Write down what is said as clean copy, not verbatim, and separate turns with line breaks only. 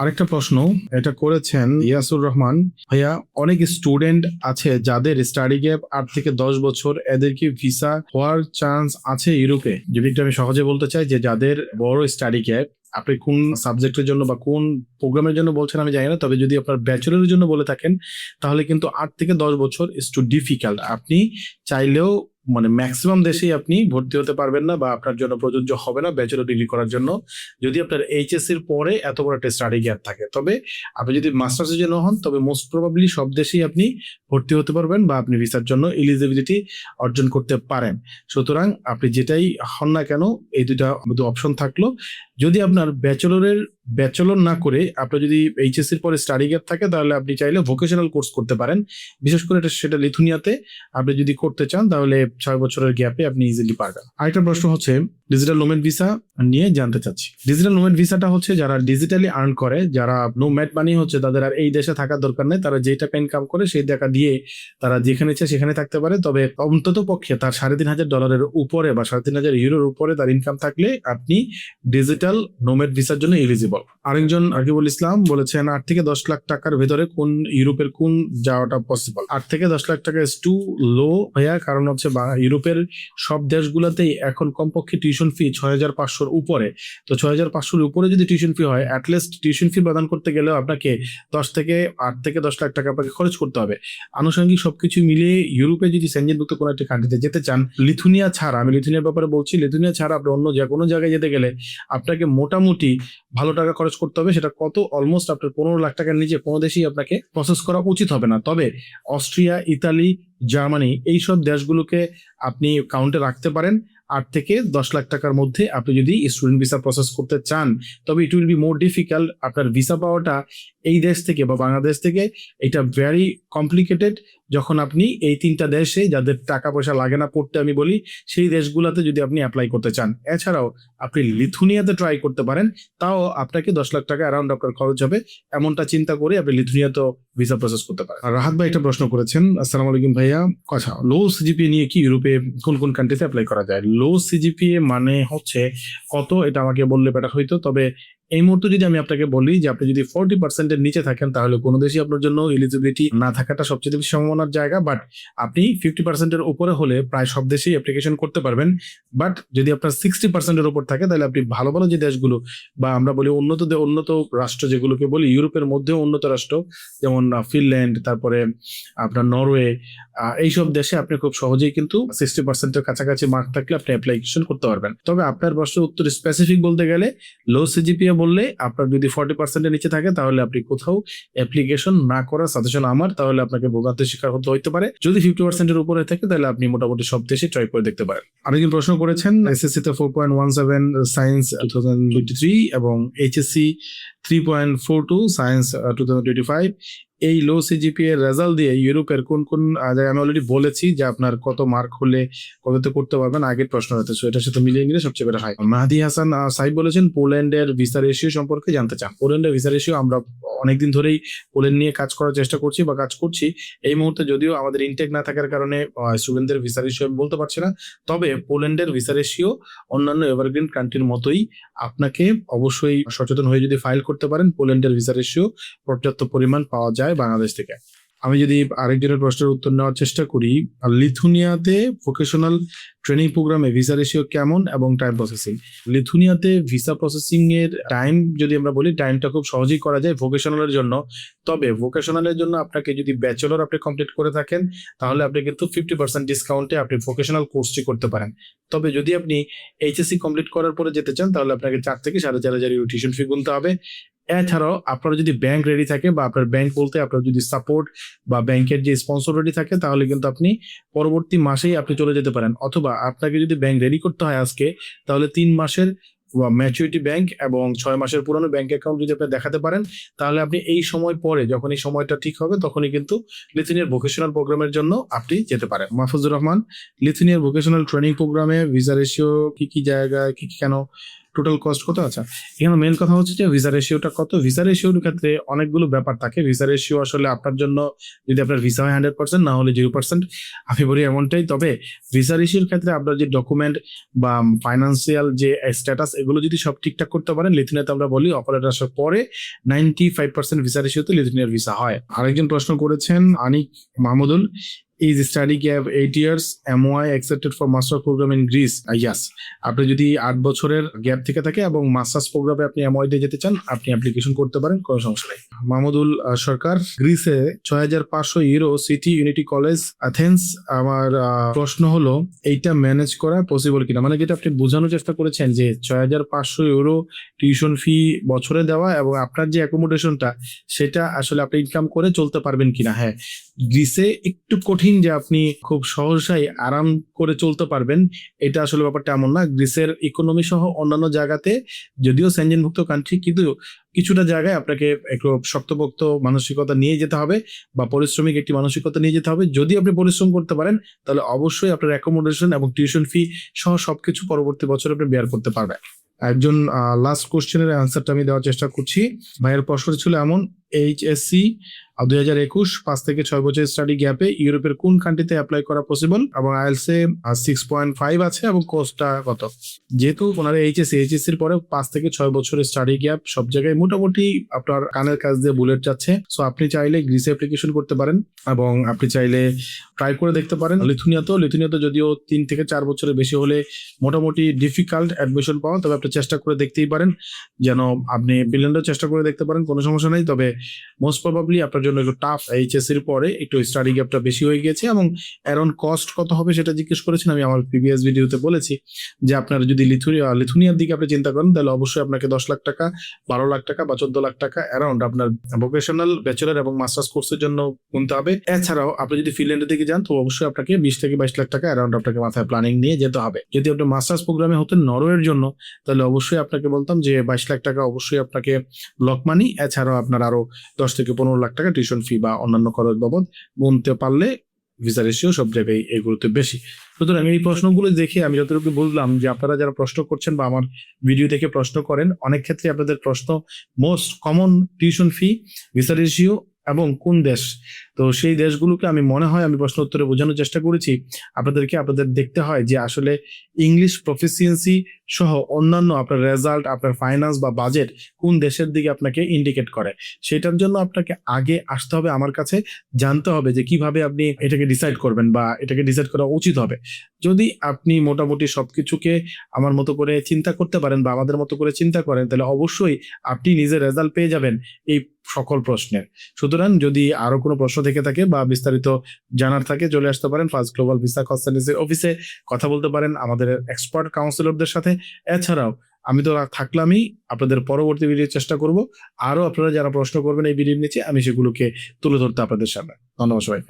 আরেকটা প্রশ্ন এটা করেছেন ইয়াসুর রহমান ভাইয়া, অনেক স্টুডেন্ট আছে যাদের স্টাডি গ্যাপ 8 থেকে 10 বছর, এদের কি ভিসা হওয়ার চান্স আছে ইউরোপে? যদি একটু আমি সহজে বলতে চাই যে যাদের বড় স্টাডি গ্যাপ, আপনি কোন সাবজেক্টের জন্য বা কোন প্রোগ্রামের জন্য বলছেন আমি জানি না, তবে যদি আপনার ব্যাচেলরের জন্য বলে থাকেন তাহলে কিন্তু 8 থেকে 10 বছর ইজ টু ডিফিকাল্ট। আপনি চাইলেও মানে ম্যাক্সিমাম দেশেই আপনি ভর্তি হতে পারবেন না বা আপনার জন্য প্রযোজ্য হবে না ব্যাচেলর ডিগ্রি করার জন্য, যদি আপনার এইচএসসির পরে এত বড় একটা স্টাডি গ্যাপ থাকে। তবে আপনি যদি মাস্টার্সের জন্য হন তবে মোস্ট প্রবাবলি সব দেশেই আপনি ভর্তি হতে পারবেন বা আপনি ভিসার জন্য এলিজিবিলিটি অর্জন করতে পারেন। সুতরাং আপনি যেটাই হন না কেন, এই দুটা অপশন থাকলো। যদি আপনার ব্যাচেলর না করে আপনার যদি এইচএসসির পরে স্টাডি গ্যাপ থাকে তাহলে আপনি চাইলে ভোকেশনাল কোর্স করতে পারেন, বিশেষ করে সেটা লিথুনিয়াতে আপনি যদি করতে চান তাহলে 6 বছরের গ্যাপে আপনি ইজিলি পারবেন। আরেকটা প্রশ্ন হচ্ছে ডিজিটাল নোম্যাড ভিসা নিয়ে জানতে চাচ্ছি। ডিজিটাল নোম্যাড ভিসাটা হচ্ছে যারা ডিজিটালি আর্ন করে, যারা নোম্যাড মানে হচ্ছে তাদের আর এই দেশে থাকার দরকার নেই, তারা যে টাকা ইনকাম করে সেই টাকা দিয়ে তারা যেখানে ইচ্ছে সেখানে থাকতে পারে। তবে অন্তত পক্ষে তার $3,500 উপরে বা €3,500 উপরে তার ইনকাম থাকলে আপনি ডিজিটাল নোম্যাড ভিসার জন্য এলিজিবল। আরেকজন আকিবুল ইসলাম বলেছেন 8 থেকে 10 লাখ টাকার ভেতরে কোন ইউরোপের কোন যাওয়াটা পসিবল? 8 থেকে 10 লাখ টাকা ইজ টু লো ভাইয়া, কারণ হচ্ছে ইউরোপের সব দেশগুলোতেই এখন কমপক্ষে টিউশন ফি 6,500 উপরে। তো 6,500 উপরে যদি টিউশন ফি হয়, অ্যাটলিস্ট টিউশন ফি প্রদান করতে গেলেও আপনাকে 8 থেকে 10 লাখ টাকা আপনাকে খরচ করতে হবে। আনুষঙ্গিক সবকিছু মিলিয়ে ইউরোপে যদি সেনজেনভুক্ত কোনো একটা কান্ট্রিতে যেতে চান, লিথুনিয়া ছাড়া, আমি লিথুনিয়ার ব্যাপারে বলছি, লিথুনিয়া ছাড়া আপনি অন্য যে কোনো জায়গায় যেতে গেলে আপনাকে মোটামুটি ভালো টাকা খরচ করতে হবে। সেটা কত? অলমোস্ট আপনার 15 লাখ টাকার নিচে কোনো দেশেই আপনাকে প্রসেস করা উচিত হবে না। তবে অস্ট্রিয়া, ইতালি, জার্মানি এইসব দেশগুলোকে আপনি কাউন্টে রাখতে পারেন। 8 থেকে 10 লাখ টাকার মধ্যে আপনি যদি স্টুডেন্ট ভিসা প্রসেস করতে চান, তবে it will be more difficult. আপনার ভিসা পাওয়াটা এই দেশ থেকে বা বাংলাদেশ থেকে এটা ভেরি কমপ্লিকেটেড। যখন আপনি এই 3টা দেশে যাদের টাকা পয়সা লাগে না পড়তে আমি বলি, সেই দেশগুলোতে যদি আপনি অ্যাপ্লাই করতে চান। এছাড়াও আপনি লিথুনিয়াতে ট্রাই করতে পারেন, তাও আপনাকে 10 লাখ টাকা অ্যারাউন্ড আপনার খরচ হবে। এমনটা চিন্তা করে আপনি লিথুনিয়াতেও ভিসা প্রসেস করতে পারেন। আর রাহাত ভাই একটা প্রশ্ন করেছেন, আসসালামু আলাইকুম ভাইয়া, কথা লো সিজিপিএ নিয়ে কি ইউরোপে কোন কোন কান্ট্রিতে অ্যাপ্লাই করা যায়? লো সিজিপিএ মানে হচ্ছে কত, এটা আমাকে বললে বেটার হইতো। তবে এই মুহূর্তে যদি আমি আপনাকে বলি যে আপনি যদি 40%-এর নিচে থাকেন তাহলে কোনো দেশই আপনার জন্য এলিজিবিলিটি না থাকাটা সবচেয়ে বেশি সম্ভাবনার জায়গা। বাট আপনি 50%-এর উপরে হলে প্রায় সব দেশেই অ্যাপ্লিকেশন করতে পারবেন। বাট যদি আপনার 60%-এর উপর থাকে তাহলে আপনি ভালো ভালো যে দেশগুলো বা আমরা বলি উন্নত রাষ্ট্র যেগুলোকে বলি ইউরোপের মধ্যেও উন্নত রাষ্ট্র, যেমন ফিনল্যান্ড, তারপরে আপনার নরওয়ে, এইসব দেশে আপনি খুব সহজেই কিন্তু 60%-এর কাছাকাছি মার্ক থাকলে আপনি অ্যাপ্লিকেশন করতে পারবেন। তবে আপনার প্রশ্নের উত্তর স্পেসিফিক বলতে গেলে লো সিজিপিএ বললে আপনার যদি 40%-এর নিচে থাকে তাহলে আপনি কোথাও অ্যাপ্লিকেশন না করার সাজেশন আমার, তাহলে আপনাকে ভোগান্তির শিকার হতে পারে। যদি 50%-এর উপরে থাকে তাহলে আপনি মোটামুটি সব দেশে ট্রাই করে দেখতে পারেন। আরেকজন প্রশ্ন করেছেন এসএসসি তে 4.17 সায়েন্স 2023 এবং এইচএসসি 3.42 সায়েন্স 2025। এই লো সিজিপিএ এর রেজাল্ট দিয়ে ইউরোপের কোন কোন আমি অলরেডি বলেছি যে আপনার কত মার্ক হলে কততে করতে পারবেন, আগের প্রশ্ন হতে, সো এটার সাথে মিলিয়ে নিলে সবচেয়ে বেটার হয়। মাহাদি হাসান সাহেব বলেছেন পোল্যান্ডের ভিসা রেশিও সম্পর্কে জানতে চান। পোল্যান্ডের ভিসা রেশিও আমরা অনেকদিন ধরেই পোল্যান্ড নিয়ে কাজ করার চেষ্টা করছি বা কাজ করছি। এই মুহূর্তে যদিও আমাদের ইনটেক না থাকার কারণে স্টুডেন্টদের ভিসা রেশিও আমি বলতে পারছি না, তবে পোল্যান্ডের ভিসা রেশিও অন্যান্য এভারগ্রিন কান্ট্রির মতোই। আপনাকে অবশ্যই সচেতন হয়ে যদি ফাইল করতে পারেন, পোল্যান্ডের ভিসা রেশিও পর্যাপ্ত পরিমাণ পাওয়া যায় বাংলাদেশ থেকে। আমি যদি আরেকজনের প্রশ্নের উত্তর নেওয়ার চেষ্টা করি, লিথুনিয়াতে ভোকেশনাল ট্রেনিং প্রোগ্রামে ভিসা রেশিও কেমন এবং টাইম প্রসেসিং? লিথুনিয়াতে ভিসা প্রসেসিং এর টাইম যদি আমরা বলি, টাইমটা খুব সহজেই করা যায় ভোকেশনালের জন্য। তবে ভোকেশনালের জন্য আপনাকে যদি ব্যাচেলর আপনি কমপ্লিট করে থাকেন তাহলে আপনি কিন্তু 50% ডিসকাউন্টে আপনি ভোকেশনাল কোর্সটি করতে পারেন। তবে যদি আপনি এইচএসসি কমপ্লিট করার পরে যেতে চান তাহলে আপনাকে 4 থেকে 4,500 টিউশন ফি গুনতে হবে। এছাড়াও আপনার যদি ব্যাংক রেডি থাকে বা আপনার ব্যাংক বলতে আপনার যদি সাপোর্ট বা ব্যাংকের যে স্পন্সর রেডি থাকে তাহলে কিন্তু আপনি পরবর্তী মাসেই আপনি চলে যেতে পারেন। অথবা আপনাকে যদি ব্যাংক রেডি করতে হয় আজকে, তাহলে 3 মাসের ম্যাচুরিটি ব্যাংক এবং 6 মাসের পুরনো ব্যাংক অ্যাকাউন্ট যদি আপনি দেখাতে পারেন তাহলে আপনি এই সময় পরে যখন এই সময়টা ঠিক হবে তখনই কিন্তু লিথুনিয়ার ভোকেশনাল প্রোগ্রামের জন্য আপনি যেতে পারেন। মাহফুজুর রহমান, লিথুনিয়ার ভোকেশনাল ট্রেনিং প্রোগ্রামে ভিসা রেশিও কি কি জায়গায় কি কেন টোটাল কস্ট কত? আচ্ছা, এখানে মেন কথা হচ্ছে যে ভিসা রেশিওটা কত। ভিসা রেশিওর ক্ষেত্রে অনেকগুলো ব্যাপার থাকে। ভিসা রেশিও আসলে আপনার জন্য যদি আপনার ভিসা হয় 100%, না হলে 0%, আমি বলি এমনটাই। তবে ভিসা রেশিওর ক্ষেত্রে আপনার যে ডকুমেন্ট বা ফাইন্যান্সিয়াল যে স্ট্যাটাস, এগুলো যদি সব ঠিকঠাক করতে পারেন, লিথুনিয়াতে আমরা বলি অপারেটর আসার পরে 95% ভিসা রেশিওতে লিথুনিয়ার ভিসা হয়। আরেকজন প্রশ্ন করেছেন আনিক Mahmudul, is study gap 8 years, am I accepted for master program in Greece? Yes, আপনি যদি 8 বছরের গ্যাপ থেকে থাকে এবং মাস্টার্স প্রোগ্রামে আপনি এমওয়াই দিয়ে যেতে চান, আপনি অ্যাপ্লিকেশন করতে পারেন, কোনো সমস্যা নেই। মাহমুদুল সরকার, গ্রিসে 6,500 euro city unity college Athens. আমার প্রশ্ন হলো এইটা ম্যানেজ করা পসিবল কিনা, মানে যেটা আপনি বোঝানোর চেষ্টা করেছেন যে 6,500 ইউরো টিউশন ফি বছরে দেওয়া এবং আপনার যে অ্যাকোমোডেশনটা সেটা আসলে আপনি ইনকাম করে চলতে পারবেন কিনা। হ্যাঁ, গ্রিসে একটু কঠিন যে আপনি খুব সহসাই আরাম করে চলতে পারবেন, এটা আসলে ব্যাপারটা এমন না। গ্রিসের ইকোনমি সহ অন্যান্য জায়গাতে, যদিও সেনজেনভুক্ত কান্ট্রি, কিন্তু কিছুটা জায়গায় আপনাকে একটু শক্তপোক্ত মানসিকতা নিয়ে যেতে হবে বা পরিশ্রমিক একটি মানসিকতা নিয়ে যেতে হবে। যদি আপনি পরিশ্রম করতে পারেন তাহলে অবশ্যই আপনার অ্যাকোমোডেশন এবং টিউশন ফি সহ সবকিছু পরবর্তী বছর আপনি বেয়ার করতে পারবেন। একজন লাস্ট কোশ্চেনের অ্যান্সারটা আমি দেওয়ার চেষ্টা করছি। ভাইয়ের প্রশ্ন ছিল এমন, এইচএসসি 2021 5 থেকে 6 বছর স্টাডি গ্যাপে ইউরোপের কোন কান্ট্রিতে অ্যাপ্লাই করা পসিবল এবং আইএলসে 6.5 আছে এবং কোর্সটা কত? যেহেতু ওনারা এইচএসসির পরে 5 থেকে 6 বছরের স্টাডি গ্যাপ সব জায়গায় মোটামুটি আপনার কানের কাছ দিয়ে বুলেট যাচ্ছে। সো আপনি চাইলে গ্রিসে অ্যাপ্লিকেশন করতে পারেন এবং আপনি চাইলে ট্রাই করে দেখতে পারেন। লিথুনিয়াতে যদিও 3 থেকে 4 বছরের বেশি হলে মোটামুটি ডিফিকাল্ট অ্যাডমিশন পাওয়া, তবে আপনি চেষ্টা করে দেখতেই পারেন। যেন আপনি ফিনল্যান্ডেও চেষ্টা করে দেখতে পারেন, কোনো সমস্যা নেই। তবে মোস্ট প্রবাবলি আপনার জন্য একটু টাফ, এইচএসসির পরে একটু স্টাডি গ্যাপটা বেশি হয়ে গিয়েছে। এবং অ্যারাউন্ড কস্ট কত হবে সেটা জিজ্ঞেস করেছেন, আমি আমার প্রিভিয়াস ভিডিওতে বলেছি যে আপনার যদি লিথুনিয়ার দিকে আপনি চিন্তা করেন তাহলে অবশ্যই আপনাকে 10 লাখ টাকা, 12 লাখ টাকা বা 14 লাখ টাকা অ্যারাউন্ড আপনার ভোকেশনাল ব্যাচেলর এবং মাস্টার্স কোর্সের জন্য গুনতে হবে। এছাড়াও আপনি যদি ফিনল্যান্ডের দিকে যান তো অবশ্যই আপনাকে 20 থেকে 22 লাখ টাকা অ্যারাউন্ড আপনাকে মাথায় প্ল্যানিং নিয়ে যেতে হবে। যদি আপনি মাস্টার্স প্রোগ্রামে হতেন নরওয়ের জন্য তাহলে অবশ্যই আপনাকে বলতাম যে 22 লাখ টাকা অবশ্যই আপনাকে ব্লক মানি, এছাড়াও আপনার আরো 10 থেকে 15 লাখ টাকা টিউশন ফি বা অন্যান্য খরচ বাবদ গুনতে পারলে ভিসা রেশিও সব জায়গায় এগুলোতে বেশি। সুতরাং এই প্রশ্নগুলো দেখে আমি যতটুকু বুঝলাম যে আপনারা যারা প্রশ্ন করছেন বা আমার ভিডিও দেখে প্রশ্ন করেন, অনেক ক্ষেত্রে আপনাদের প্রশ্ন most common tuition fee, visa ratio এবং কোন দেশ। তো সেই দেশগুলোকে আমি মনে হয় আমি প্রশ্ন উত্তরে বোঝানোর চেষ্টা করেছি। আপনাদের দেখতে হয় যে আসলে ইংলিশ প্রফিসিয়েন্সি সহ অন্যান্য আপনার রেজাল্ট, আপনার ফাইন্যান্স বা বাজেট কোন দেশের দিকে আপনাকে ইন্ডিকেট করে। সেটার জন্য আপনাকে আগে আসতে হবে আমার কাছে, জানতে হবে যে কিভাবে আপনি এটাকে ডিসাইড করবেন বা এটাকে ডিসাইড করা উচিত হবে। যদি আপনি মোটামুটি সবকিছুকে আমার মতো করে চিন্তা করতে পারেন বা আমাদের মতো করে চিন্তা করেন তাহলে অবশ্যই আপনি নিজের রেজাল্ট পেয়ে যাবেন এই সকল প্রশ্নের। সুতরাং যদি আরো কোনো প্রশ্ন থেকে থাকে বা বিস্তারিত জানার থাকে চলে আসতে পারেন ফার্স্ট গ্লোবাল ভিসা কনসালটেন্সির অফিসে, কথা বলতে পারেন আমাদের এক্সপার্ট কাউন্সিলরদের সাথে। এছাড়াও আমি তো থাকলামই, আপনাদের পরবর্তী ভিডিও চেষ্টা করব আরো আপনারা যারা প্রশ্ন করবেন এই ভিডিওর নিচে আমি সেগুলোকে তুলে ধরতে আপনাদের সামনে। ধন্যবাদ সবাইকে।